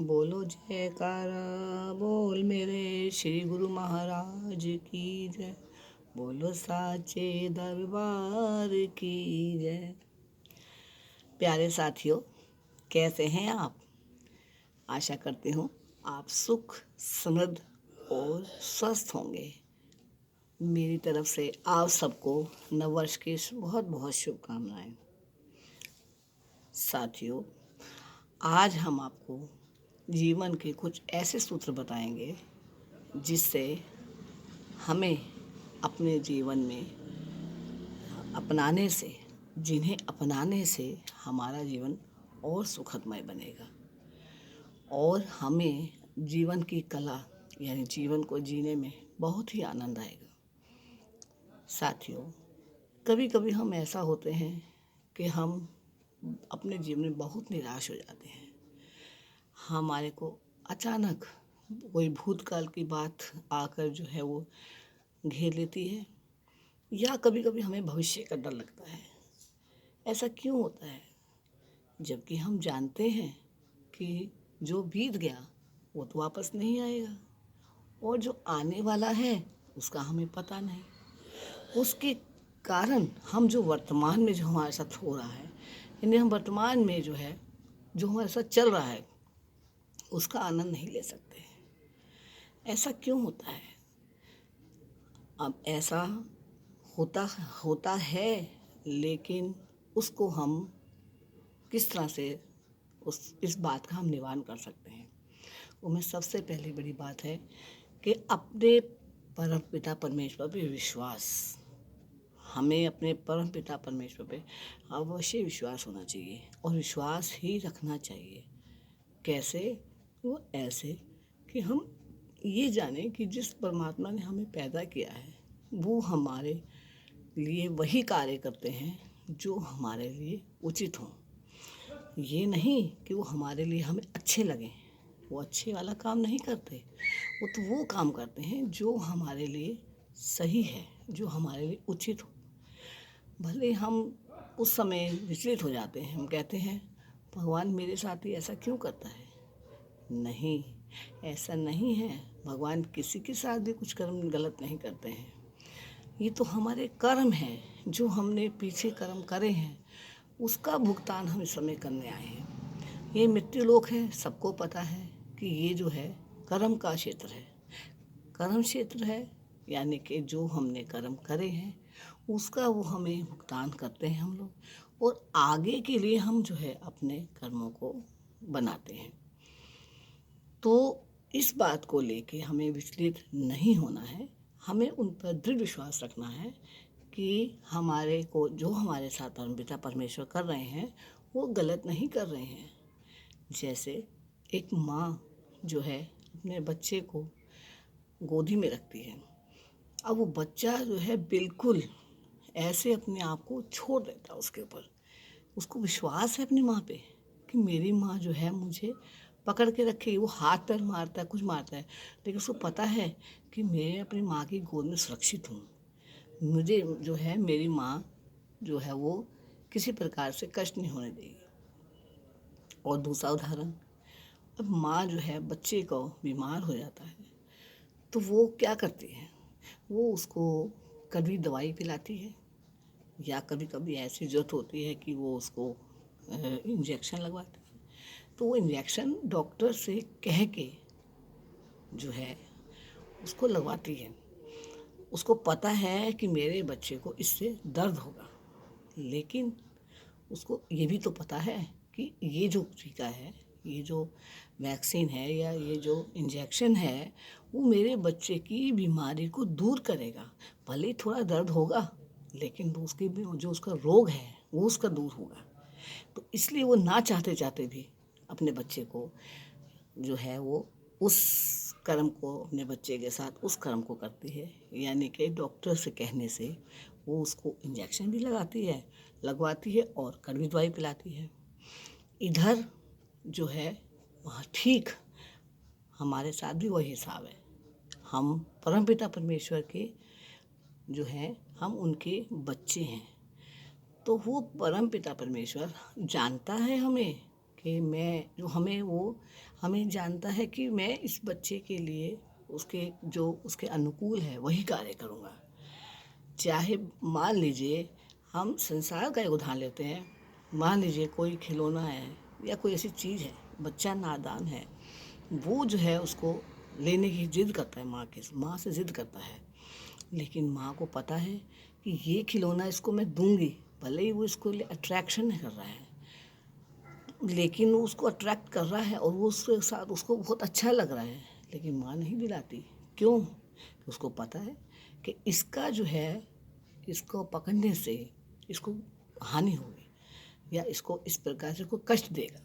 बोलो जयकारा बोल मेरे श्री गुरु महाराज की जय। बोलो साचे दरबार की जय। प्यारे साथियों, कैसे हैं आप? आशा करती हूँ आप सुख समृद्ध और स्वस्थ होंगे। मेरी तरफ से आप सबको नववर्ष की बहुत बहुत शुभकामनाएं। साथियों, आज हम आपको जीवन के कुछ ऐसे सूत्र बताएंगे जिससे हमें अपने जीवन में जिन्हें अपनाने से हमारा जीवन और सुखदमय बनेगा और हमें जीवन की कला यानी जीवन को जीने में बहुत ही आनंद आएगा। साथियों, कभी कभी हम ऐसा होते हैं कि हम अपने जीवन में बहुत निराश हो जाते हैं। हमारे को अचानक कोई भूतकाल की बात आकर जो है वो घेर लेती है, या कभी कभी हमें भविष्य का डर लगता है। ऐसा क्यों होता है? जबकि हम जानते हैं कि जो बीत गया वो तो वापस नहीं आएगा और जो आने वाला है उसका हमें पता नहीं। उसके कारण हम जो वर्तमान में जो हमारे साथ हो रहा है, यानी हम वर्तमान में जो हमारे साथ चल रहा है उसका आनंद नहीं ले सकते। ऐसा क्यों होता है? अब ऐसा होता होता है, लेकिन उसको हम किस तरह से इस बात का हम निवारण कर सकते हैं? वो में सबसे पहली बड़ी बात है कि अपने परम पिता परमेश्वर पे विश्वास। हमें अपने परम पिता परमेश्वर पे अवश्य विश्वास होना चाहिए और विश्वास ही रखना चाहिए। कैसे? वो ऐसे कि हम ये जानें कि जिस परमात्मा ने हमें पैदा किया है वो हमारे लिए वही कार्य करते हैं जो हमारे लिए उचित हों। ये नहीं कि वो हमारे लिए हमें अच्छे लगें, वो अच्छे वाला काम नहीं करते। वो काम करते हैं जो हमारे लिए सही है, जो हमारे लिए उचित हो। भले हम उस समय विचलित हो जाते हैं, हम कहते हैं भगवान मेरे साथ ही ऐसा क्यों करता है? नहीं, ऐसा नहीं है। भगवान किसी के साथ भी कुछ कर्म गलत नहीं करते हैं। ये तो हमारे कर्म हैं, जो हमने पीछे कर्म करे हैं उसका भुगतान हम इस समय करने आए हैं। ये मृत्यु लोक है, सबको पता है कि ये जो है कर्म का क्षेत्र है। कर्म क्षेत्र है यानी कि जो हमने कर्म करे हैं उसका वो हमें भुगतान करते हैं हम लोग, और आगे के लिए हम जो है अपने कर्मों को बनाते हैं। तो इस बात को लेके हमें विचलित नहीं होना है। हमें उन पर दृढ़ विश्वास रखना है कि हमारे को जो हमारे साथ परमपिता परमेश्वर कर रहे हैं वो गलत नहीं कर रहे हैं। जैसे एक माँ जो है अपने बच्चे को गोदी में रखती है, अब वो बच्चा जो है बिल्कुल ऐसे अपने आप को छोड़ देता है उसके ऊपर। उसको विश्वास है अपनी माँ पे कि मेरी माँ जो है मुझे पकड़ के रखेगी। वो हाथ पैर मारता है, कुछ मारता है, लेकिन उसको पता है कि मैं अपनी माँ की गोद में सुरक्षित हूँ। मुझे जो है मेरी माँ जो है वो किसी प्रकार से कष्ट नहीं होने देगी। और दूसरा उदाहरण, अब माँ जो है बच्चे को बीमार हो जाता है तो वो क्या करती है? वो उसको कभी दवाई पिलाती है, या कभी कभी ऐसी ज़रूरत होती है कि वो उसको इंजेक्शन लगवाती है। तो वो इंजेक्शन डॉक्टर से कह के जो है उसको लगवाती है। उसको पता है कि मेरे बच्चे को इससे दर्द होगा, लेकिन उसको ये भी तो पता है कि ये जो टीका है, ये जो वैक्सीन है या ये जो इंजेक्शन है वो मेरे बच्चे की बीमारी को दूर करेगा। भले ही थोड़ा दर्द होगा, लेकिन वो उसकी जो उसका रोग है वो उसका दूर होगा। तो इसलिए वो ना चाहते चाहते भी अपने बच्चे को जो है वो उस कर्म को अपने बच्चे के साथ उस कर्म को करती है, यानी कि डॉक्टर से कहने से वो उसको इंजेक्शन भी लगवाती है और कड़वी दवाई पिलाती है। इधर जो है वहाँ ठीक हमारे साथ भी वही हिसाब है। हम परमपिता परमेश्वर के जो हैं हम उनके बच्चे हैं। तो वो परमपिता परमेश्वर जानता है हमें कि मैं जो हमें वो हमें जानता है कि मैं इस बच्चे के लिए उसके जो उसके अनुकूल है वही कार्य करूँगा। चाहे मान लीजिए हम संसार का एक उदाहरण लेते हैं। मान लीजिए कोई खिलौना है या कोई ऐसी चीज़ है, बच्चा नादान है, वो जो है उसको लेने की जिद करता है, माँ से जिद करता है। लेकिन माँ को पता है कि ये खिलौना इसको मैं दूंगी, भले ही वो इसको अट्रैक्शन नहीं कर रहा है, लेकिन वो उसको अट्रैक्ट कर रहा है और वो उसके साथ उसको बहुत अच्छा लग रहा है, लेकिन माँ नहीं दिलाती। क्यों? उसको पता है कि इसका जो है, इसको पकड़ने से इसको हानि होगी या इसको इस प्रकार से कोई कष्ट देगा।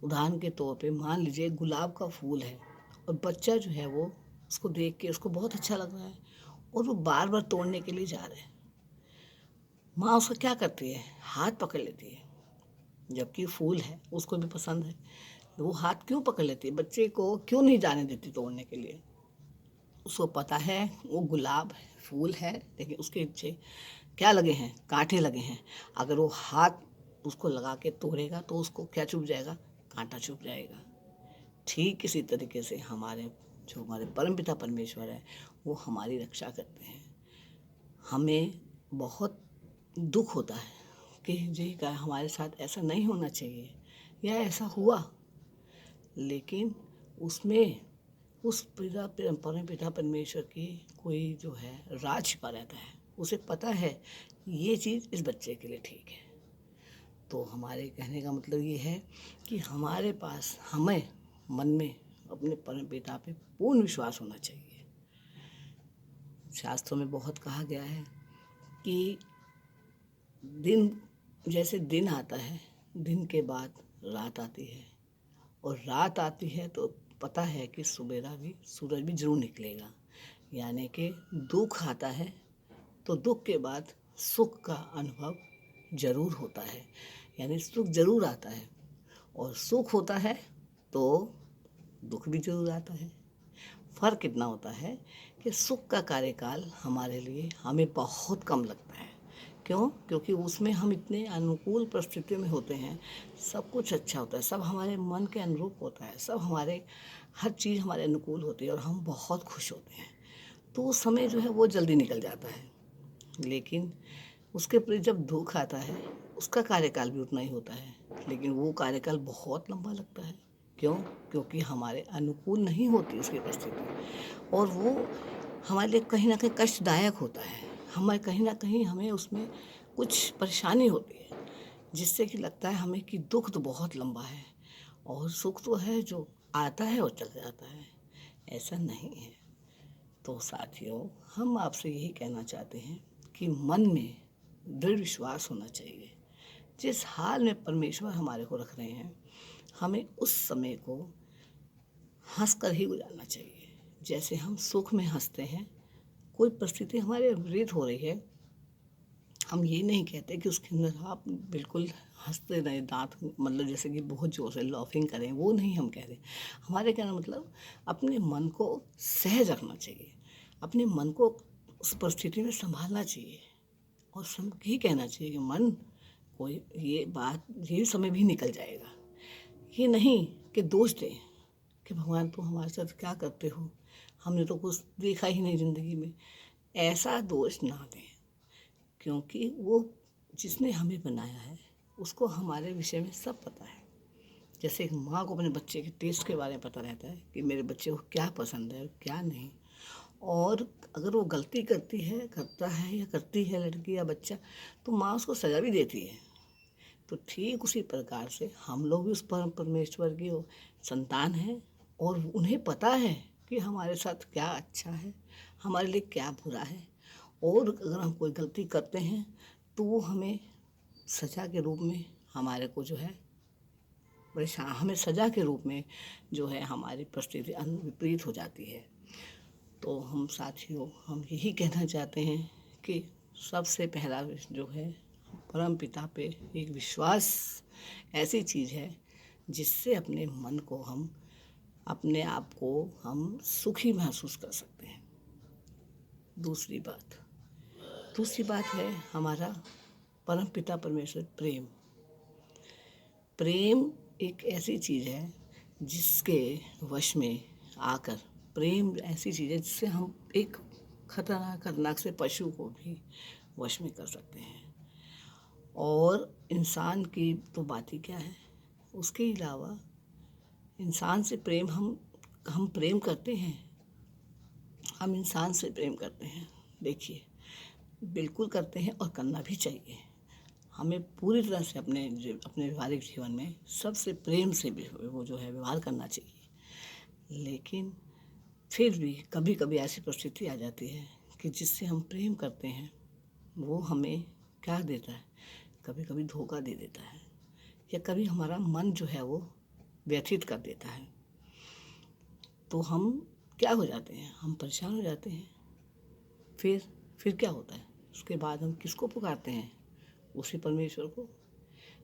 उदाहरण के तौर पे मान लीजिए गुलाब का फूल है और बच्चा जो है वो उसको देख के उसको बहुत अच्छा लग रहा है और वो बार बार तोड़ने के लिए जा रहा है। माँ उसका क्या करती है? हाथ पकड़ लेती है, जबकि फूल है उसको भी पसंद है, वो हाथ क्यों पकड़ लेती है? बच्चे को क्यों नहीं जाने देती तोड़ने के लिए? उसको पता है वो गुलाब है, फूल है, लेकिन उसके पीछे क्या लगे हैं? कांटे लगे हैं। अगर वो हाथ उसको लगा के तोड़ेगा तो उसको क्या चुभ जाएगा? कांटा चुभ जाएगा। ठीक इसी तरीके से हमारे परमपिता परमेश्वर है, वो हमारी रक्षा करते हैं। हमें बहुत दुख होता है कि जी का हमारे साथ ऐसा नहीं होना चाहिए या ऐसा हुआ, लेकिन उसमें उस परमपिता परमेश्वर की कोई जो है राज छिपा रहता है। उसे पता है ये चीज़ इस बच्चे के लिए ठीक है। तो हमारे कहने का मतलब ये है कि हमारे पास हमें मन में अपने परमपिता पे पूर्ण विश्वास होना चाहिए। शास्त्रों में बहुत कहा गया है कि दिन जैसे दिन आता है, दिन के बाद रात आती है, और रात आती है तो पता है कि सूरज भी जरूर निकलेगा। यानी कि दुख आता है तो दुख के बाद सुख का अनुभव जरूर होता है, यानी सुख जरूर आता है, और सुख होता है तो दुख भी जरूर आता है। फर्क इतना होता है कि सुख का कार्यकाल हमारे लिए हमें बहुत कम लगता है। क्यों? क्योंकि उसमें हम इतने अनुकूल परिस्थितियों में होते हैं, सब कुछ अच्छा होता है, सब हमारे मन के अनुरूप होता है, सब हमारे हर चीज़ हमारे अनुकूल होती है और हम बहुत खुश होते हैं। तो वो समय जो है वो जल्दी निकल जाता है। लेकिन उसके प्रति जब दुख आता है, उसका कार्यकाल भी उतना ही होता है, लेकिन वो कार्यकाल बहुत लंबा लगता है। क्यों? क्योंकि हमारे अनुकूल नहीं होती उसकी परिस्थिति, और वो हमारे लिए कहीं ना कहीं कष्टदायक होता है। हमें कहीं ना कहीं हमें उसमें कुछ परेशानी होती है, जिससे कि लगता है हमें कि दुख तो बहुत लंबा है और सुख तो है जो आता है और चला जाता है। ऐसा नहीं है। तो साथियों, हम आपसे यही कहना चाहते हैं कि मन में दृढ़ विश्वास होना चाहिए। जिस हाल में परमेश्वर हमारे को रख रहे हैं, हमें उस समय को हंस कर ही गुजारना चाहिए। जैसे हम सुख में हंसते हैं, कोई परिस्थिति हमारे विपरीत हो रही है, हम ये नहीं कहते कि उसके अंदर आप बिल्कुल हंसते रहें, दांत मतलब जैसे कि बहुत ज़ोर से लॉफिंग करें, वो नहीं हम कह रहे। हमारे कहना मतलब अपने मन को सहज रखना चाहिए, अपने मन को उस परिस्थिति में संभालना चाहिए, और ये कहना चाहिए कि मन कोई ये समय भी निकल जाएगा। ये नहीं कि दोष दें कि भगवान तुम हमारे साथ क्या करते हो, हमने तो कुछ देखा ही नहीं ज़िंदगी में। ऐसा दोष ना दें, क्योंकि वो जिसने हमें बनाया है उसको हमारे विषय में सब पता है। जैसे एक माँ को अपने बच्चे के टेस्ट के बारे में पता रहता है कि मेरे बच्चे को क्या पसंद है क्या नहीं, और अगर वो गलती करता है या करती है लड़की या बच्चा, तो माँ उसको सज़ा भी देती है। तो ठीक उसी प्रकार से हम लोग भी उस परमेश्वर की संतान हैं, और उन्हें पता है कि हमारे साथ क्या अच्छा है, हमारे लिए क्या बुरा है, और अगर हम कोई गलती करते हैं तो वो हमें सज़ा के रूप में हमें सज़ा के रूप में जो है हमारी परिस्थिति विपरीत हो जाती है। तो हम साथियों, हम यही कहना चाहते हैं कि सबसे पहला जो है परम पिता पे एक विश्वास ऐसी चीज़ है जिससे अपने आप को हम सुखी महसूस कर सकते हैं। दूसरी बात है हमारा परम पिता परमेश्वर प्रेम। एक ऐसी चीज़ है जिसके वश में आकर, प्रेम ऐसी चीज़ है जिससे हम एक खतरनाक से पशु को भी वश में कर सकते हैं। और इंसान की तो बात ही क्या है। उसके अलावा इंसान से प्रेम हम प्रेम करते हैं, हम इंसान से प्रेम करते हैं। देखिए, बिल्कुल करते हैं और करना भी चाहिए। हमें पूरी तरह से अपने व्यवहारिक जीवन में सबसे प्रेम से भी वो जो है व्यवहार करना चाहिए। लेकिन फिर भी कभी कभी ऐसी परिस्थिति आ जाती है कि जिससे हम प्रेम करते हैं वो हमें क्या देता है, कभी कभी धोखा दे देता है, या कभी हमारा मन जो है वो व्यथित कर देता है। तो हम क्या हो जाते हैं, हम परेशान हो जाते हैं। फिर क्या होता है, उसके बाद हम किसको पुकारते हैं, उसी परमेश्वर को।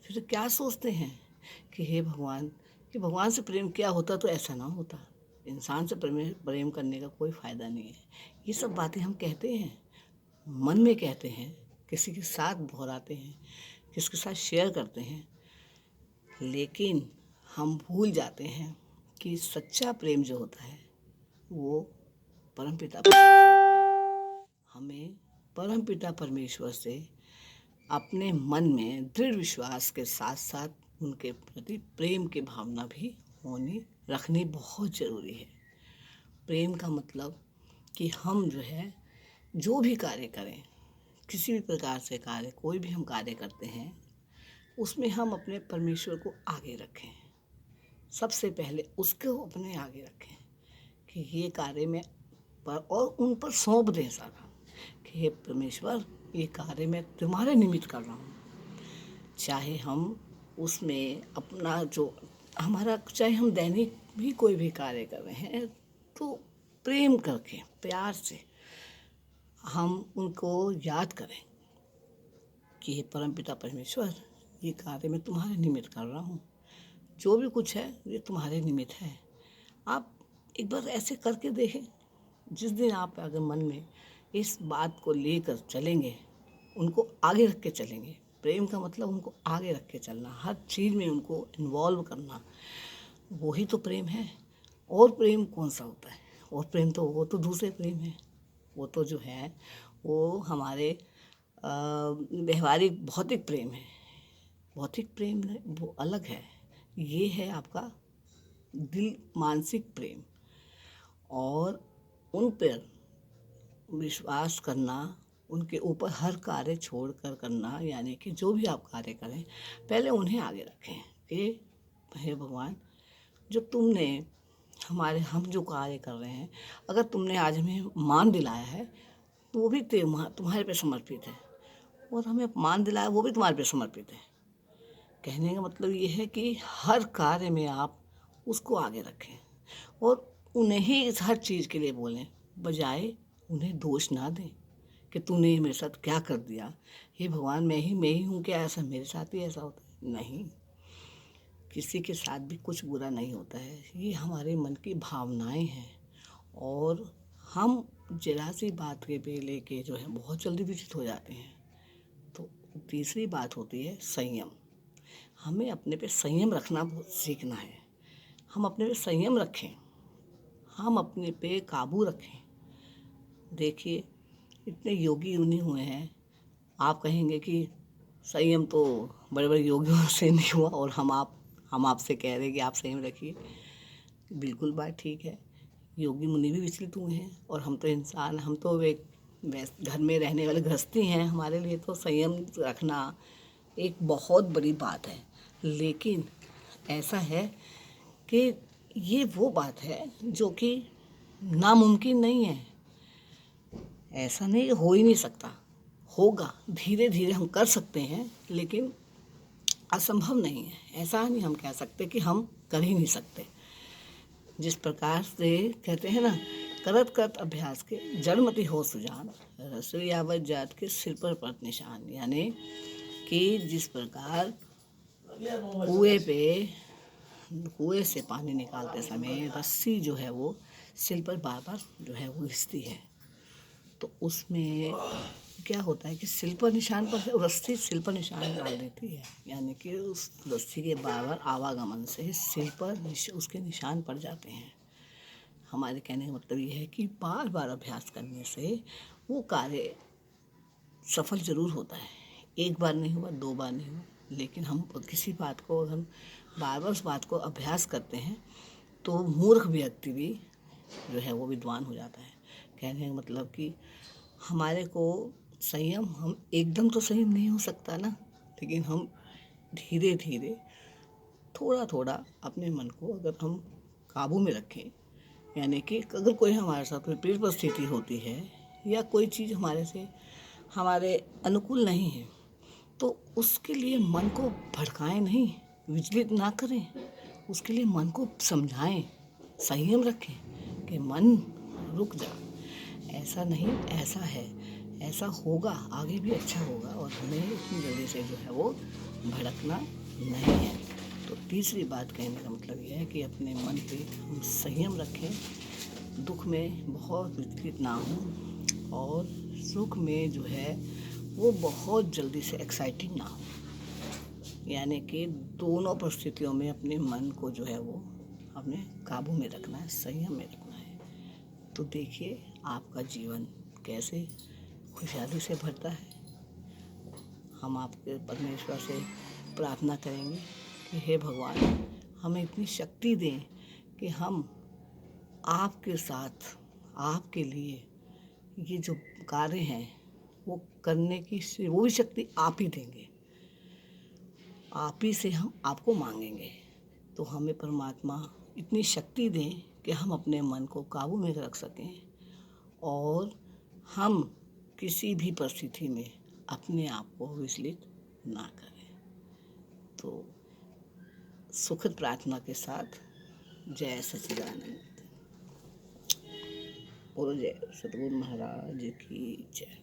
फिर क्या सोचते हैं कि हे भगवान, कि भगवान से प्रेम किया होता तो ऐसा ना होता, इंसान से प्रेम करने का कोई फ़ायदा नहीं है। ये सब बातें हम कहते हैं, मन में कहते हैं, किसी के साथ दोहराते हैं, किसी के साथ शेयर करते हैं, लेकिन हम भूल जाते हैं कि सच्चा प्रेम जो होता है वो परमपिता हमें परमपिता परमेश्वर से अपने मन में दृढ़ विश्वास के साथ साथ उनके प्रति प्रेम की भावना भी रखनी बहुत ज़रूरी है। प्रेम का मतलब कि हम जो है जो भी कार्य करें, किसी भी प्रकार से कार्य, कोई भी हम कार्य करते हैं, उसमें हम अपने परमेश्वर को आगे रखें। सबसे पहले उसको अपने आगे रखें कि ये कार्य में और उन पर सौंप दें सारा, कि हे परमेश्वर, ये कार्य मैं तुम्हारे निमित्त कर रहा हूँ। चाहे हम उसमें अपना जो हमारा, चाहे हम दैनिक भी कोई भी कार्य कर रहे हैं तो प्रेम करके, प्यार से हम उनको याद करें कि हे परमपिता परमेश्वर, ये कार्य मैं तुम्हारे निमित्त कर रहा हूँ, जो भी कुछ है ये तुम्हारे निमित्त है। आप एक बार ऐसे करके देखें। जिस दिन आप अगर मन में इस बात को लेकर चलेंगे, उनको आगे रख के चलेंगे, प्रेम का मतलब उनको आगे रख के चलना, हर चीज़ में उनको इन्वॉल्व करना, वही तो प्रेम है। और प्रेम कौन सा होता है, और प्रेम तो वो तो दूसरे प्रेम है, वो तो जो है वो हमारे व्यवहारिक भौतिक प्रेम है। भौतिक प्रेम वो अलग है, ये है आपका दिल मानसिक प्रेम। और उन पर विश्वास करना, उनके ऊपर हर कार्य छोड़ कर करना, यानी कि जो भी आप कार्य करें पहले उन्हें आगे रखें कि हे भगवान, जो तुमने हम जो कार्य कर रहे हैं, अगर तुमने आज हमें मान दिलाया है तो वो भी तुम्हारे पे समर्पित है, और हमें मान दिलाया वो भी तुम्हारे पे समर्पित है। कहने का मतलब ये है कि हर कार्य में आप उसको आगे रखें और उन्हें ही इस हर चीज़ के लिए बोलें, बजाय उन्हें दोष ना दें कि तूने ये मेरे साथ क्या कर दिया। हे भगवान, मैं ही हूँ क्या, ऐसा मेरे साथ ही ऐसा होता है? नहीं, किसी के साथ भी कुछ बुरा नहीं होता है, ये हमारे मन की भावनाएं हैं। और हम जरा सी बात के पे लेके जो है बहुत जल्दी विचलित हो जाते हैं। तो तीसरी बात होती है संयम। हमें अपने पे संयम रखना सीखना है। हम अपने पे संयम रखें, हम अपने पे काबू रखें। देखिए, इतने योगी मुनि हुए हैं, आप कहेंगे कि संयम तो बड़े बड़े योगियों से नहीं हुआ, और हम आपसे कह रहे हैं कि आप संयम रखिए। बिल्कुल बात ठीक है, योगी मुनि भी विचलित हुए हैं, और हम तो इंसान, हम तो एक घर में रहने वाले गृहस्थी हैं, हमारे लिए तो संयम रखना एक बहुत बड़ी बात है। लेकिन ऐसा है कि ये वो बात है जो कि नामुमकिन नहीं है। ऐसा नहीं, हो ही नहीं सकता, होगा, धीरे धीरे हम कर सकते हैं, लेकिन असंभव नहीं है। ऐसा नहीं हम कह सकते कि हम कर ही नहीं सकते। जिस प्रकार से कहते हैं ना, करत करत अभ्यास के जड़मति हो सुजान, रसोई आवत जात के सिर पर पड़त निशान। यानी कि जिस प्रकार कुएं से पानी निकालते समय रस्सी जो है वो सिर पर बार बार जो है वो घिसती है, तो उसमें क्या होता है कि सिल पर निशान पर रस्सी सिल पर निशान डाल देती है, यानी कि उस रस्सी के बार बार आवागमन से सिल पर उसके निशान पड़ जाते हैं। हमारे कहने का मतलब ये है कि बार बार अभ्यास करने से वो कार्य सफल ज़रूर होता है। एक बार नहीं हुआ, दो बार नहीं हुआ, लेकिन हम किसी बात को अगर हम बार बार उस बात को अभ्यास करते हैं तो मूर्ख व्यक्ति भी जो है वो विद्वान हो जाता है। कहने का मतलब कि हमारे को संयम, हम एकदम तो संयम नहीं हो सकता ना, लेकिन हम धीरे धीरे थोड़ा थोड़ा अपने मन को अगर हम काबू में रखें, यानी कि अगर कोई हमारे साथ विपरीत परिस्थिति होती है या कोई चीज़ हमारे अनुकूल नहीं है, तो उसके लिए मन को भड़काएं नहीं, विचलित ना करें। उसके लिए मन को समझाएं, संयम रखें कि मन रुक जा, ऐसा नहीं, ऐसा है, ऐसा होगा, आगे भी अच्छा होगा, और हमें इतनी जल्दी से जो है वो भड़कना नहीं है। तो तीसरी बात कहने का मतलब यह है कि अपने मन पे हम संयम रखें, दुख में बहुत विचलित ना हों, और सुख में जो है वो बहुत जल्दी से एक्साइटिंग ना हो। यानी कि दोनों परिस्थितियों में अपने मन को जो है वो हमें काबू में रखना है, संयम में रखना है। तो देखिए आपका जीवन कैसे खुशहाली से भरता है। हम आपके परमेश्वर से प्रार्थना करेंगे कि हे भगवान, हमें इतनी शक्ति दें कि हम आपके साथ, आपके लिए ये जो कार्य हैं वो करने की वो भी शक्ति आप ही देंगे, आप ही से हम आपको मांगेंगे। तो हमें परमात्मा इतनी शक्ति दें कि हम अपने मन को काबू में रख सकें और हम किसी भी परिस्थिति में अपने आप को विचलित ना करें। तो सुखद प्रार्थना के साथ जय सच्चिदानंद। बोलो जय सतगुरु महाराज की जय।